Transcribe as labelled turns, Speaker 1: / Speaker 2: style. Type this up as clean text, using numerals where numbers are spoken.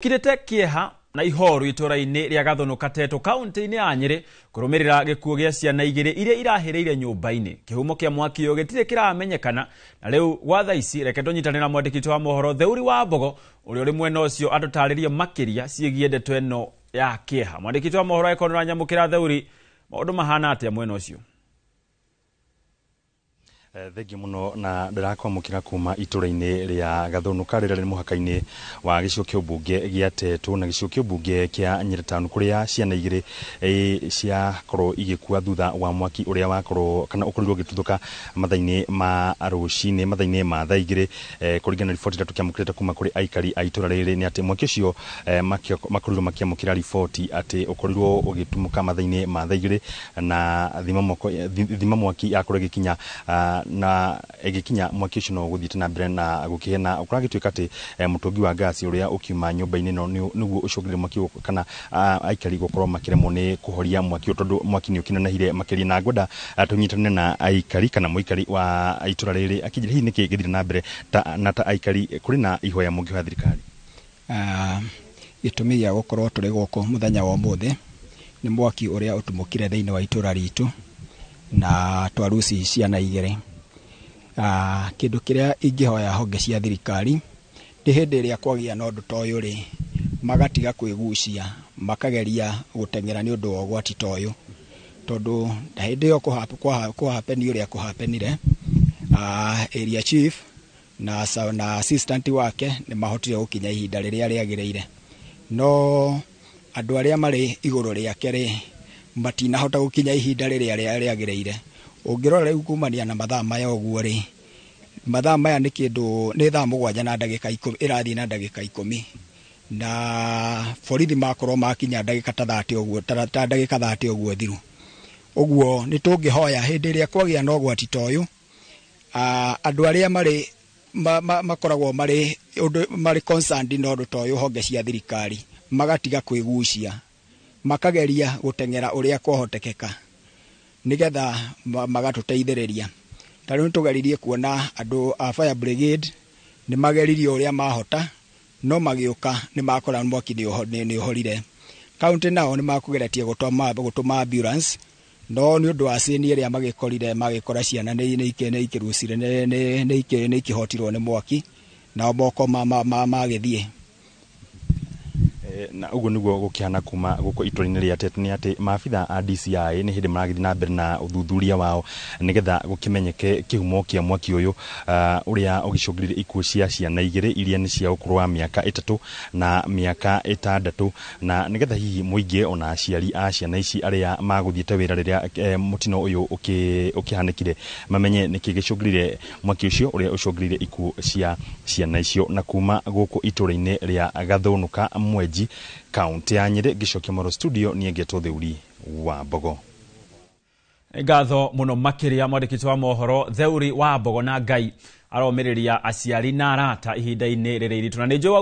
Speaker 1: Kirete kieha na ihoru itura-ini ria Gathunuka Teto kaunti-ini ya Nyeri kurumirira gikuo gia ciana igiri iria irahireire nyumba-ini. Kihumo kia mwaki uyu gitire kiramenyekana na riu gwa thaa ici reke tunyitanira mwandikiti wa mohoro Theuri wa Mbogo uria uri mwena ucio atutaririe makiria ciegie ndeto eno ya kieha. Mwandikiti wa mohoro ekonora nyamukira Theuri, maundu mahana atia mwena ucio?
Speaker 2: Thengi muno na ndirakwamukira kuma itura-ini ria Gathunuka riria ri muhaka-ini wa gicigo kia ubunge gia Teto na gicigo kia ubunge kia Nyeri Town kuria ciana igiri cia korwo igikua thutha wa mwaki uria wakorwo kana ukorirwo gituthuka mathaini ma rucini mathaini ma thaa igiri kuringana riboti iria tukiamukirite kuma kuri aikari a itura riri ni ati mwaki ucio makorirwo makiamukira riboti ati ukorirwo ugitumuka mathaini ma thaa igiri na thima mwaki yakorwo gikinya na egikinya mwaki ucio no guthiite na mbere na gukihena ukuragituika ati mutungi wa gasi uria ukiuma nyumba-ini no niguo ucogire mwaki kana aikari gukorwo makiremwo ni kuhoria mwaki tondu mwaki ni ukinanahire makiria na ngwenda tunyitane na aikari kana muikari wa itura riri akijira hihi niki githire na mbere ta aikari kuri na ihoya mungihoya thirikari.
Speaker 3: Gitumi gia gukorwo turi guku muthenya wa umuthi ni mwaki uria utumukire thiini wa itura ritu na twaruci ciana igiri. Kindu kiria ingihoya honge cia thirikari ndi hindi iria kwagia na undu toyo ri magatiga kwigucia makageria gutengera ni undu wa gwati toyo tondu hindi yo kuhapeni uria kuhapenire area chief na assistant wake ni mahotire gukinya ihinda riria riagireire no andu aria mari iguru riake ri matinahota gukinya ihinda riria riagireire. Ungirora riu kumania na mathaa maya uguo ri mathaa maya ni kindu ni thaa 7 na ndagika 10 irathi na ndagika 10 na borithi makorwo makinya ndagika ta 30 uguo ta ndagika 30 uguo thiru uguo ni tungihoya hindi iria kwagia no gwati toyu andu aria mari makoragwo mari concerned no undu toyu honge cia thirikari magatiga kwigucia makageria gutengera uria kwahotekeka nigetha magatuteithiriria. Tariu tugeririe kuona andu a fire brigade ni mageririe uria mahota no magiuka ni makora mwaki ni uhorire. County nao ni makugeretie gutuma ambulance no ni undu wa cini iria magikora ciana ni ikirucire ni ikihotirwo ni mwaki na moko magithie
Speaker 2: na uguo niguo gukihana kuma guko itura-ini ria Teto ni ati maabitha a DCI ni hindi maragithi na mbere na uthuthuria wao nigetha gukimenyeke kihumo kia mwaki uyu uria ugicungirire ikuo cia ciana igiri iria ni cia ukuru wa miaka 3 na miaka 6 na nigetha hihi muingi ona aciari a ciana ici aria maguthiite wira riria mutino uyu ukihanekire mamenye niki gicungirire mwaki ucio uria ucungirire ikuo cia ciana icio. Na kuma guko itura-ini ria Gathunuka Mwenji kaunti ya Nyeri gicokia moro studio ni Ngeto Theuri wa Mbogo.
Speaker 1: Ngatho muno makiria mwandikiti wa mohoro Theuri wa Mbogo na Ngai aromiriria aciari na arata ihinda-ini riri iritu na ni njua